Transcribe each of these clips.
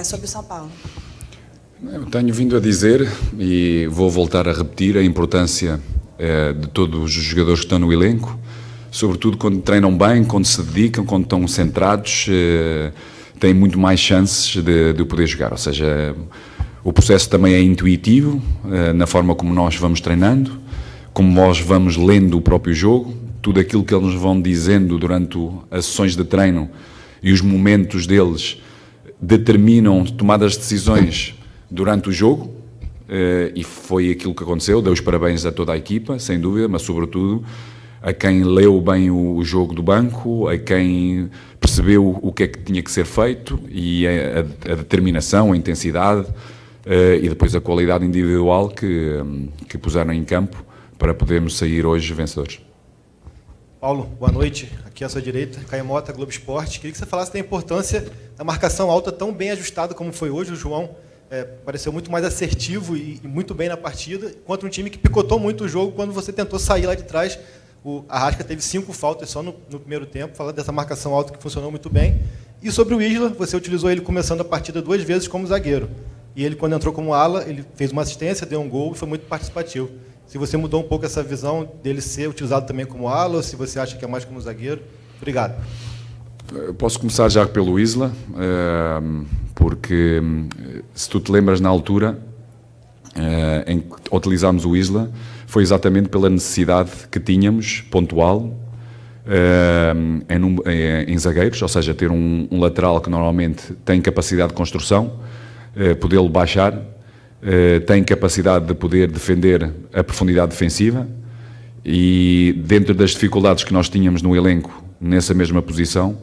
Sobre o São Paulo. Eu tenho vindo a dizer, e vou voltar a repetir, a importância de todos os jogadores que estão no elenco, sobretudo quando treinam bem, quando se dedicam, quando estão centrados, têm muito mais chances de poder jogar. Ou seja, o processo também é intuitivo, na forma como nós vamos treinando, como nós vamos lendo o próprio jogo, tudo aquilo que eles nos vão dizendo durante as sessões de treino e os momentos deles determinam tomadas de decisões durante o jogo, e foi aquilo que aconteceu. Dei os parabéns a toda a equipa, sem dúvida, mas sobretudo a quem leu bem o jogo do banco, a quem percebeu o que é que tinha que ser feito, e a determinação, a intensidade e depois a qualidade individual que puseram em campo para podermos sair hoje vencedores. Paulo, boa noite. Aqui à sua direita, Caio Mota, Globo Esporte. Queria que você falasse da importância da marcação alta tão bem ajustada como foi hoje. O João pareceu muito mais assertivo e muito bem na partida, contra um time que picotou muito o jogo quando você tentou sair lá de trás. O Arrasca teve 5 faltas só no primeiro tempo. Fala dessa marcação alta que funcionou muito bem. E sobre o Isla, você utilizou ele começando a partida 2 vezes como zagueiro. E ele, quando entrou como ala, ele fez uma assistência, deu um gol e foi muito participativo. Se você mudou um pouco essa visão dele ser utilizado também como ala, ou se você acha que é mais como zagueiro. Obrigado. Eu posso começar já pelo Isla, porque se tu te lembras na altura em que utilizámos o Isla, foi exatamente pela necessidade que tínhamos, pontual, em zagueiros, ou seja, ter um lateral que normalmente tem capacidade de construção, podê-lo baixar, tem capacidade de poder defender a profundidade defensiva, e dentro das dificuldades que nós tínhamos no elenco, nessa mesma posição,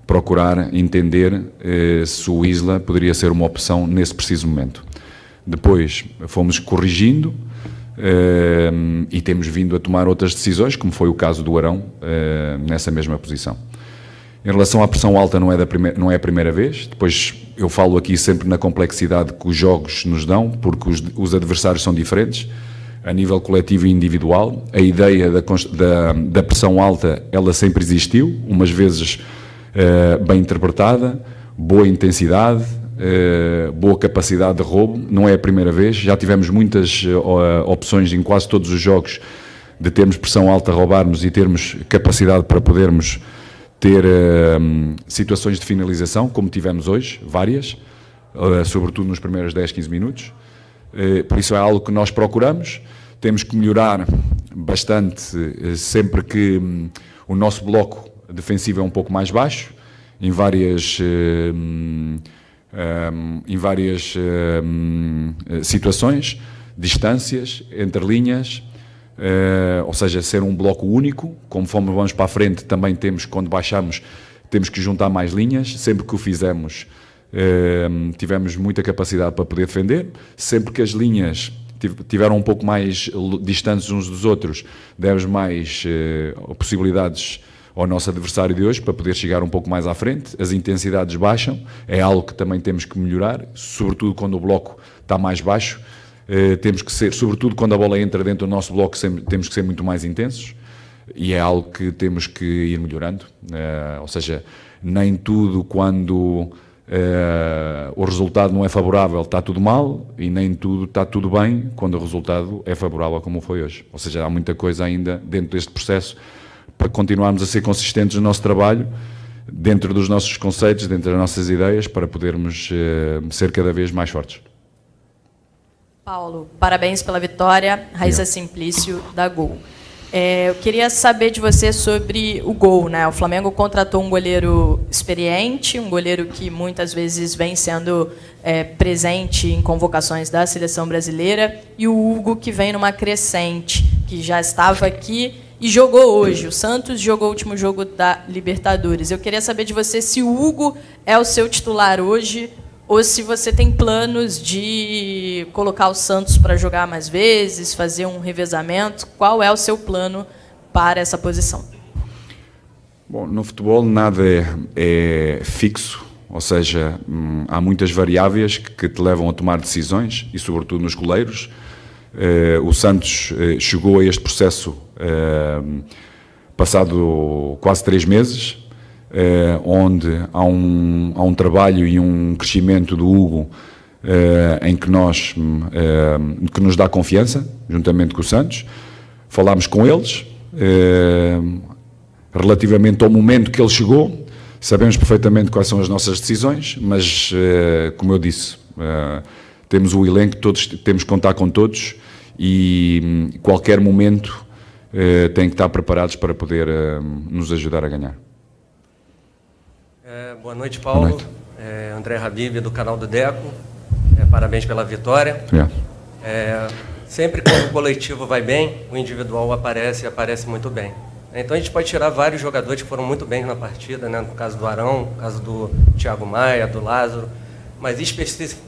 procurar entender se o Isla poderia ser uma opção nesse preciso momento. Depois fomos corrigindo e temos vindo a tomar outras decisões, como foi o caso do Arão, nessa mesma posição. Em relação à pressão alta, não é a primeira vez. Depois eu falo aqui sempre na complexidade que os jogos nos dão, porque os adversários são diferentes, a nível coletivo e individual. A ideia da pressão alta, ela sempre existiu, umas vezes bem interpretada, boa intensidade, boa capacidade de roubo. Não é a primeira vez, já tivemos muitas opções em quase todos os jogos de termos pressão alta, roubarmos e termos capacidade para podermos ter situações de finalização, como tivemos hoje, várias, sobretudo nos primeiros 10, 15 minutos. Por isso é algo que nós procuramos. Temos que melhorar bastante sempre que o nosso bloco defensivo é um pouco mais baixo, em várias situações, distâncias, entre linhas, ou seja, ser um bloco único. Conforme vamos para a frente, também temos, quando baixamos, temos que juntar mais linhas. Sempre que o fizemos, tivemos muita capacidade para poder defender. Sempre que as linhas tiveram um pouco mais distantes uns dos outros, demos mais possibilidades ao nosso adversário de hoje para poder chegar um pouco mais à frente. As intensidades baixam, é algo que também temos que melhorar, sobretudo quando o bloco está mais baixo. Temos que ser, sobretudo quando a bola entra dentro do nosso bloco, temos que ser muito mais intensos, e é algo que temos que ir melhorando. Ou seja, nem tudo quando o resultado não é favorável está tudo mal, e nem tudo está tudo bem quando o resultado é favorável, como foi hoje. Ou seja, há muita coisa ainda dentro deste processo para continuarmos a ser consistentes no nosso trabalho, dentro dos nossos conceitos, dentro das nossas ideias, para podermos ser cada vez mais fortes. Paulo, parabéns pela vitória. Raíssa Simplício, da Gol. Eu queria saber de você sobre o gol, né? O Flamengo contratou um goleiro experiente, um goleiro que muitas vezes vem sendo presente em convocações da seleção brasileira, e o Hugo, que vem numa crescente, que já estava aqui e jogou hoje. O Santos jogou o último jogo da Libertadores. Eu queria saber de você se o Hugo é o seu titular hoje, ou se você tem planos de colocar o Santos para jogar mais vezes, fazer um revezamento. Qual é o seu plano para essa posição? Bom, no futebol nada é fixo, ou seja, há muitas variáveis que te levam a tomar decisões, e sobretudo nos goleiros. O Santos chegou a este processo passado quase 3 meses. onde há um trabalho e um crescimento do Hugo em que que nos dá confiança, juntamente com o Santos. Falámos com eles relativamente ao momento que ele chegou. Sabemos perfeitamente quais são as nossas decisões, mas, como eu disse, temos o elenco, temos que contar com todos e qualquer momento têm que estar preparados para poder nos ajudar a ganhar. Boa noite, Paulo. Boa noite. André Habib, do canal do Deco. Parabéns pela vitória. Sempre que o coletivo vai bem, o individual aparece muito bem. Então a gente pode tirar vários jogadores que foram muito bem na partida, né? No caso do Arão, no caso do Thiago Maia, do Lázaro. Mas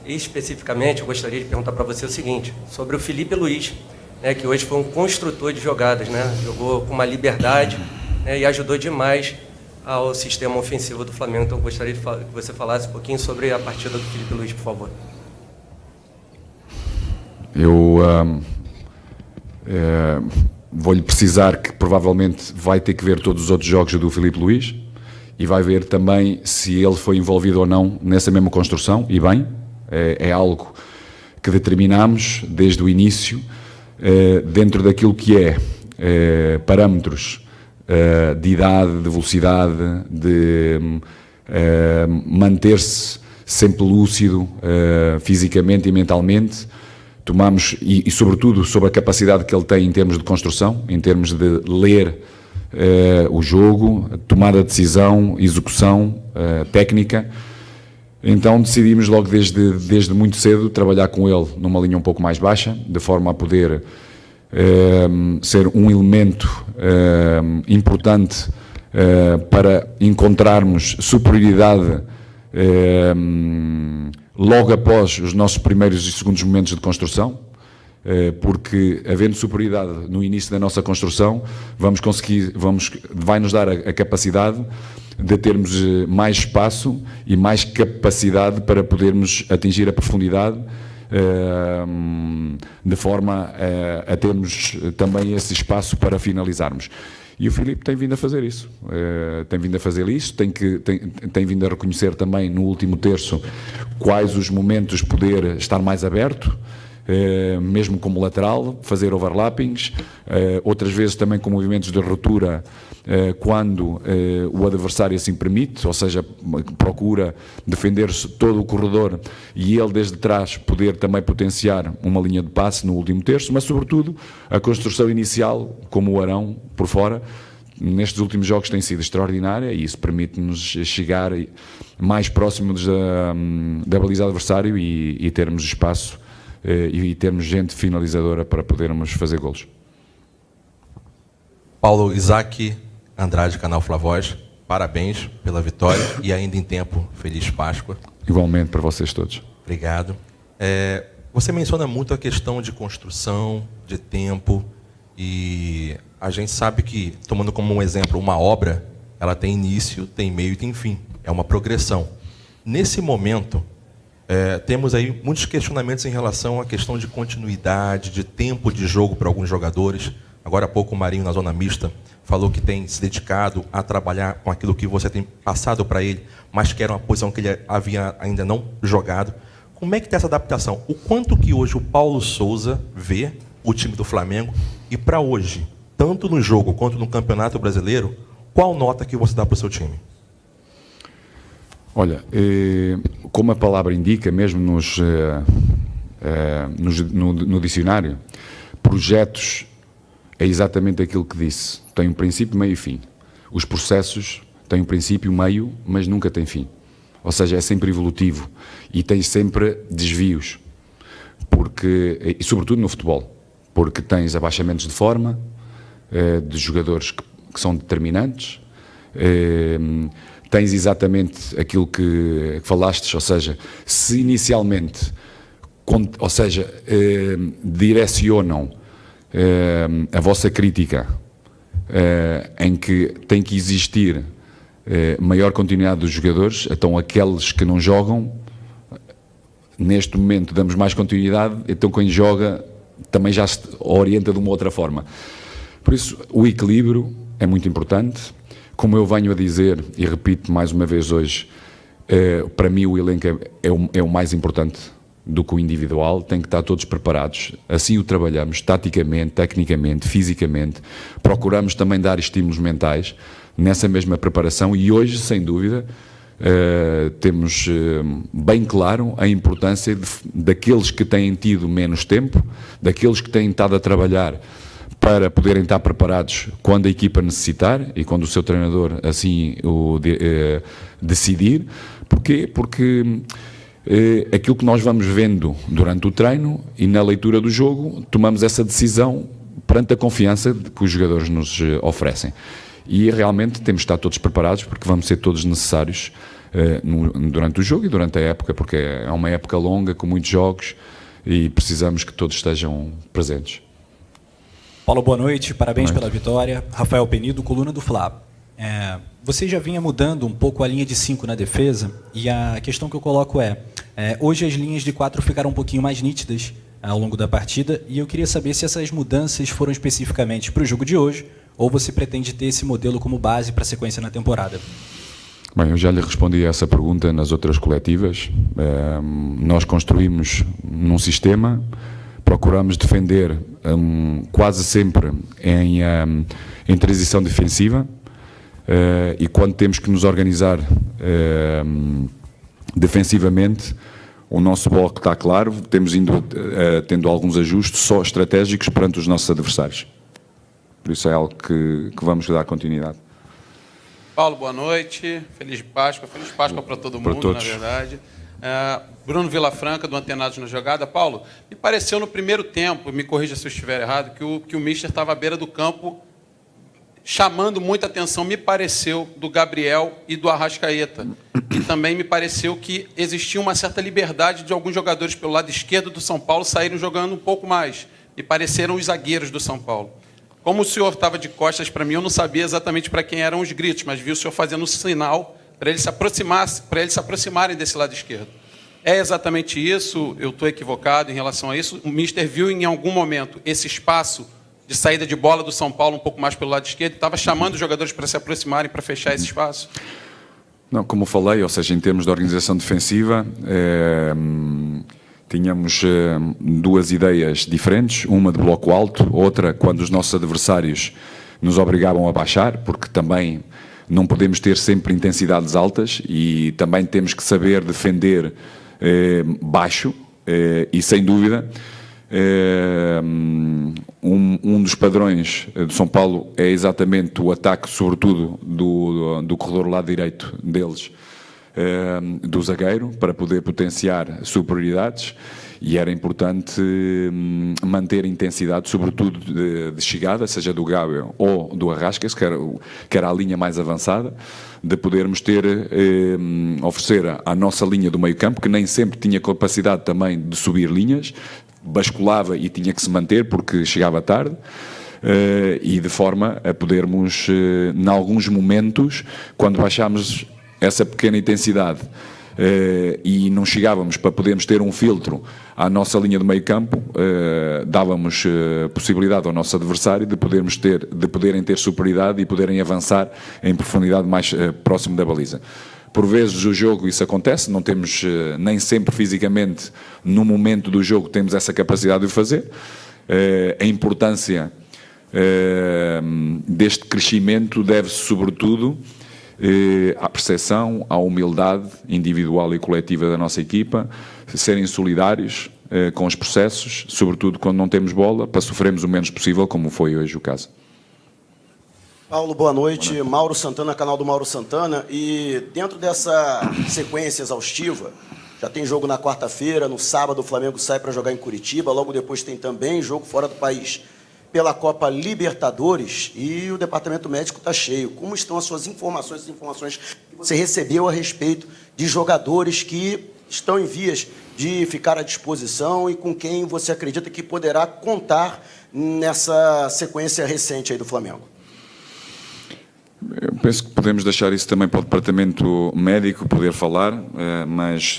especificamente eu gostaria de perguntar para você o seguinte, sobre o Felipe Luiz, né, que hoje foi um construtor de jogadas, né? Jogou com uma liberdade, né, e ajudou demais ao sistema ofensivo do Flamengo. Então eu gostaria que você falasse um pouquinho sobre a partida do Felipe Luiz, por favor. Eu vou-lhe precisar que provavelmente vai ter que ver todos os outros jogos do Felipe Luiz e vai ver também se ele foi envolvido ou não nessa mesma construção, e bem, é algo que determinamos desde o início, dentro daquilo que parâmetros de idade, de velocidade, de manter-se sempre lúcido fisicamente e mentalmente. Tomamos, e sobretudo sobre a capacidade que ele tem em termos de construção, em termos de ler o jogo, tomada de decisão, execução, técnica. Então decidimos logo desde muito cedo trabalhar com ele numa linha um pouco mais baixa, de forma a poder ser um elemento importante para encontrarmos superioridade logo após os nossos primeiros e segundos momentos de construção, porque havendo superioridade no início da nossa construção, vai-nos dar a capacidade de termos mais espaço e mais capacidade para podermos atingir a profundidade, de forma a termos também esse espaço para finalizarmos. E o Filipe tem vindo a fazer isso, tem vindo a reconhecer também no último terço quais os momentos poder estar mais aberto, mesmo como lateral, fazer overlappings, outras vezes também com movimentos de ruptura, quando o adversário assim permite, ou seja, procura defender-se todo o corredor e ele desde trás poder também potenciar uma linha de passe no último terço, mas sobretudo a construção inicial, como o Arão por fora, nestes últimos jogos tem sido extraordinária e isso permite-nos chegar mais próximos da baliza adversário e termos espaço e termos gente finalizadora para podermos fazer golos. Paulo, Isaac Andrade, canal Flavoz, parabéns pela vitória e ainda em tempo, feliz Páscoa. Igualmente para vocês todos. Obrigado. Você menciona muito a questão de construção, de tempo, e a gente sabe que, tomando como um exemplo uma obra, ela tem início, tem meio e tem fim. É uma progressão. Nesse momento, temos aí muitos questionamentos em relação à questão de continuidade, de tempo de jogo para alguns jogadores. Agora há pouco o Marinho, na zona mista, falou que tem se dedicado a trabalhar com aquilo que você tem passado para ele, mas que era uma posição que ele havia ainda não jogado. Como é que está essa adaptação? O quanto que hoje o Paulo Souza vê o time do Flamengo e para hoje, tanto no jogo quanto no Campeonato Brasileiro, qual nota que você dá para o seu time? Olha, como a palavra indica, mesmo no dicionário, projetos é exatamente aquilo que disse. Tem um princípio, meio e fim. Os processos têm um princípio, meio, mas nunca têm fim. Ou seja, é sempre evolutivo e tem sempre desvios. E sobretudo no futebol, porque tens abaixamentos de forma, de jogadores que são determinantes, tens exatamente aquilo que falaste, ou seja, se inicialmente, direcionam a vossa crítica em que tem que existir maior continuidade dos jogadores, então aqueles que não jogam, neste momento damos mais continuidade, então quem joga também já se orienta de uma outra forma. Por isso, o equilíbrio é muito importante. como eu venho a dizer, e repito mais uma vez hoje, para mim o elenco é o mais importante do que o individual, tem que estar todos preparados. Assim o trabalhamos, taticamente, tecnicamente, fisicamente. Procuramos também dar estímulos mentais nessa mesma preparação e hoje, sem dúvida, temos bem claro a importância daqueles que têm tido menos tempo, daqueles que têm estado a trabalhar para poderem estar preparados quando a equipa necessitar e quando o seu treinador assim o decidir. Porquê? Porque aquilo que nós vamos vendo durante o treino e na leitura do jogo, tomamos essa decisão perante a confiança que os jogadores nos oferecem. E realmente temos de estar todos preparados porque vamos ser todos necessários durante o jogo e durante a época, porque é uma época longa, com muitos jogos e precisamos que todos estejam presentes. Paulo, boa noite, parabéns pela vitória. Rafael Penido, coluna do Fla. Você já vinha mudando um pouco a linha de 5 na defesa e a questão que eu coloco hoje as linhas de 4 ficaram um pouquinho mais nítidas ao longo da partida e eu queria saber se essas mudanças foram especificamente para o jogo de hoje ou você pretende ter esse modelo como base para a sequência na temporada. Bem, eu já lhe respondi a essa pergunta nas outras coletivas. Nós construímos num sistema, procuramos defender quase sempre em transição defensiva e quando temos que nos organizar defensivamente, o nosso bloco está claro, temos tendo alguns ajustes só estratégicos perante os nossos adversários. Por isso é algo que vamos dar continuidade. Paulo, boa noite. Feliz Páscoa para todo mundo, todos. Na verdade. Bruno Vilafranca, do Antenados na Jogada. Paulo, me pareceu no primeiro tempo, me corrija se eu estiver errado, que o Mister estava à beira do campo chamando muita atenção, me pareceu, do Gabriel e do Arrascaeta. E também me pareceu que existia uma certa liberdade de alguns jogadores pelo lado esquerdo do São Paulo saírem jogando um pouco mais. Me pareceram os zagueiros do São Paulo. Como o senhor estava de costas para mim, eu não sabia exatamente para quem eram os gritos, mas vi o senhor fazendo um sinal para eles se aproximarem desse lado esquerdo. É exatamente isso? Eu estou equivocado em relação a isso? O Mister viu em algum momento esse espaço de saída de bola do São Paulo um pouco mais pelo lado esquerdo, estava chamando os jogadores para se aproximarem, para fechar esse espaço? Não, como falei, ou seja, em termos de organização defensiva, tínhamos duas ideias diferentes, uma de bloco alto, outra quando os nossos adversários nos obrigavam a baixar, porque também não podemos ter sempre intensidades altas e também temos que saber defender baixo e, sem dúvida, um dos padrões do São Paulo é exatamente o ataque, sobretudo, do corredor lado direito deles, do zagueiro, para poder potenciar superioridades, e era importante manter a intensidade, sobretudo de chegada, seja do Gabriel ou do Arrascas, que era a linha mais avançada, de podermos oferecer à nossa linha do meio campo, que nem sempre tinha capacidade também de subir linhas, basculava e tinha que se manter porque chegava tarde, e de forma a podermos, em alguns momentos, quando baixámos essa pequena intensidade e não chegávamos para podermos ter um filtro à nossa linha de meio campo, dávamos possibilidade ao nosso adversário de poderem ter superioridade e poderem avançar em profundidade mais próximo da baliza. Por vezes o jogo isso acontece, não temos nem sempre fisicamente no momento do jogo temos essa capacidade de o fazer. A importância deste crescimento deve-se sobretudo à percepção, à humildade individual e coletiva da nossa equipa, serem solidários com os processos, sobretudo quando não temos bola, para sofrermos o menos possível, como foi hoje o caso. Paulo, boa noite. Mauro Santana, canal do Mauro Santana. E dentro dessa sequência exaustiva, já tem jogo na quarta-feira, no sábado o Flamengo sai para jogar em Curitiba, logo depois tem também jogo fora do país pela Copa Libertadores e o departamento médico está cheio. Como estão as suas informações, as informações que você recebeu a respeito de jogadores que estão em vias de ficar à disposição e com quem você acredita que poderá contar nessa sequência recente aí do Flamengo? Eu penso que podemos deixar isso também para o departamento médico poder falar, mas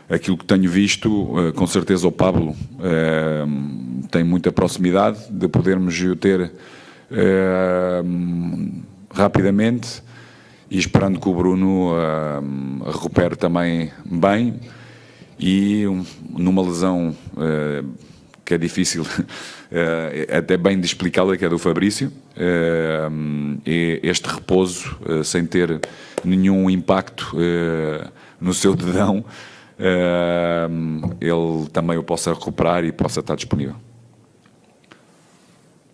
aquilo que tenho visto, com certeza o Pablo tem muita proximidade de podermos ter rapidamente e esperando que o Bruno recupere também bem e numa lesão que é difícil até bem de explicá-la, que é do Fabrício, este repouso sem ter nenhum impacto no seu dedão, ele também o possa recuperar e possa estar disponível.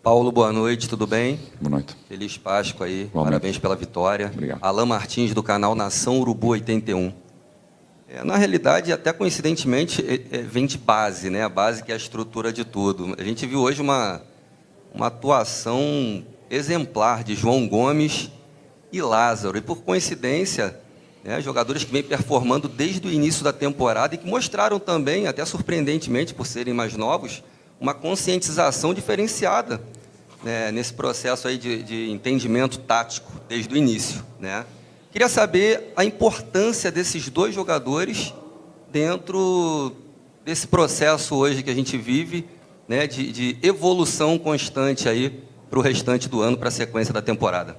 Paulo, boa noite, tudo bem? Boa noite. Feliz Páscoa aí, Igualmente. Parabéns pela vitória. Obrigado. Alain Martins, do canal Nação Urubu 81. Na realidade, até coincidentemente, vem de base, né? A base que é a estrutura de tudo. A gente viu hoje uma atuação exemplar de João Gomes e Lázaro. E, por coincidência, né, jogadores que vêm performando desde o início da temporada e que mostraram também, até surpreendentemente, por serem mais novos, uma conscientização diferenciada, né, nesse processo aí de entendimento tático desde o início, né? Queria saber a importância desses dois jogadores dentro desse processo hoje que a gente vive, né, de evolução constante aí para o restante do ano, para a sequência da temporada.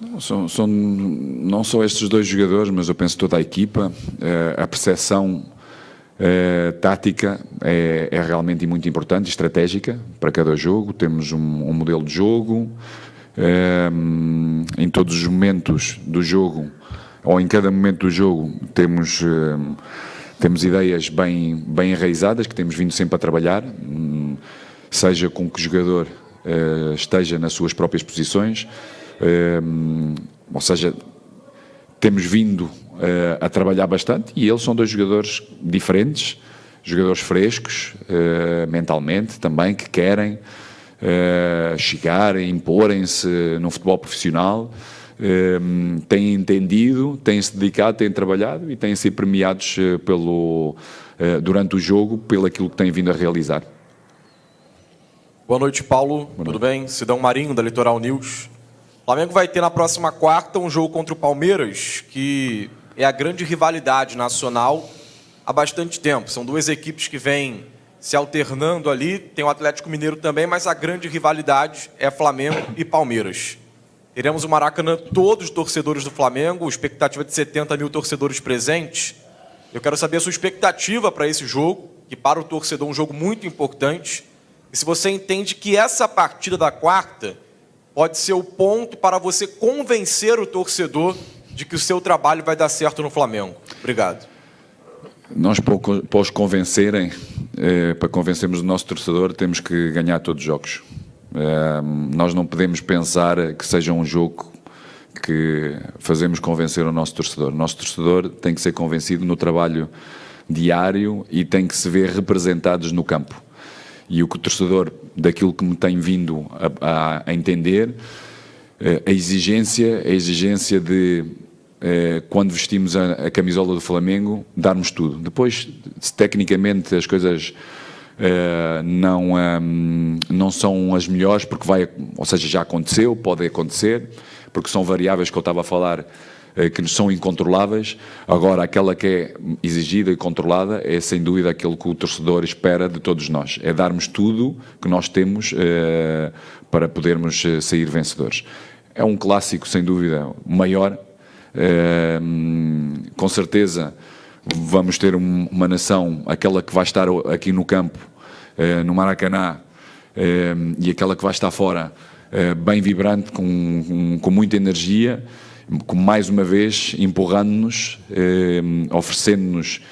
Não só estes dois jogadores, mas eu penso toda a equipa, a percepção tática é realmente muito importante, estratégica para cada jogo. Temos um modelo de jogo, em todos os momentos do jogo, ou em cada momento do jogo, temos ideias bem enraizadas, que temos vindo sempre a trabalhar, seja com que o jogador esteja nas suas próprias posições, ou seja, temos vindo a trabalhar bastante, e eles são dois jogadores diferentes, jogadores frescos, mentalmente também, que querem chegar, imporem-se no futebol profissional, têm entendido, têm-se dedicado, têm trabalhado e têm sido premiados durante o jogo pelo aquilo que têm vindo a realizar. Boa noite, Paulo. Tudo bem? Sidão Marinho, da Litoral News. O Flamengo vai ter na próxima quarta um jogo contra o Palmeiras, que é a grande rivalidade nacional há bastante tempo. São duas equipes que vêm se alternando ali, tem o Atlético Mineiro também, mas a grande rivalidade é Flamengo e Palmeiras. Teremos o Maracanã, todos os torcedores do Flamengo, expectativa de 70 mil torcedores presentes. Eu quero saber a sua expectativa para esse jogo, que para o torcedor é um jogo muito importante, e se você entende que essa partida da quarta pode ser o ponto para você convencer o torcedor de que o seu trabalho vai dar certo no Flamengo. Obrigado. Nós, para os convencerem, para convencermos o nosso torcedor, temos que ganhar todos os jogos. Nós não podemos pensar que seja um jogo que fazemos convencer o nosso torcedor. O nosso torcedor tem que ser convencido no trabalho diário e tem que se ver representados no campo. E o que o torcedor, daquilo que me tem vindo a entender, a exigência de, quando vestimos a camisola do Flamengo, darmos tudo. Depois, se tecnicamente as coisas não são as melhores, porque ou seja, já aconteceu, pode acontecer, porque são variáveis que eu estava a falar, que são incontroláveis. Agora, aquela que é exigida e controlada é, sem dúvida, aquilo que o torcedor espera de todos nós. É darmos tudo que nós temos para podermos sair vencedores. É um clássico, sem dúvida, maior. Com certeza vamos ter uma nação, aquela que vai estar aqui no campo, no Maracanã, e aquela que vai estar fora, bem vibrante, com muita energia, mais uma vez empurrando-nos, oferecendo-nos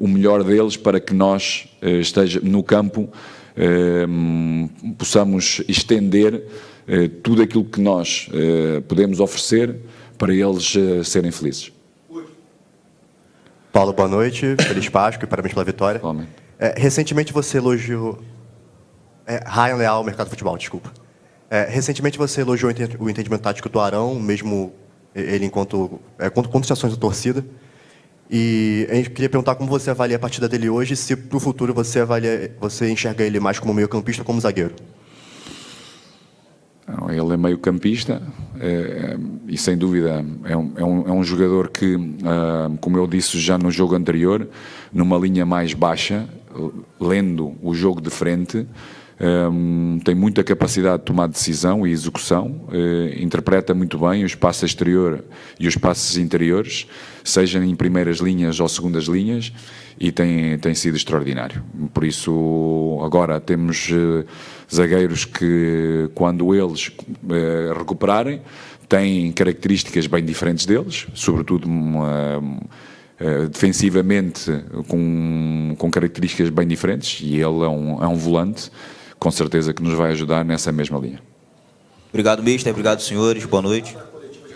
o melhor deles para que nós, no campo, possamos estender tudo aquilo que nós podemos oferecer para eles serem felizes. Paulo, boa noite, feliz Páscoa e parabéns pela vitória. Recentemente você elogiou... Ryan Leal, Mercado de Futebol, desculpa. Recentemente você elogiou o entendimento tático do Arão, mesmo ele enquanto situações da torcida. E a gente queria perguntar como você avalia a partida dele hoje, se para o futuro você enxerga ele mais como meio-campista ou como zagueiro. Ele é meio-campista e, sem dúvida, é um jogador que, como eu disse já no jogo anterior, numa linha mais baixa, lendo o jogo de frente, tem muita capacidade de tomar decisão e execução, interpreta muito bem o espaço exterior e os espaços interiores, seja em primeiras linhas ou segundas linhas, e tem sido extraordinário. Por isso, agora temos zagueiros que, quando eles recuperarem, têm características bem diferentes deles, sobretudo defensivamente com características bem diferentes, e ele é um volante, com certeza que nos vai ajudar nessa mesma linha. Obrigado, mister. Obrigado, senhores. Boa noite.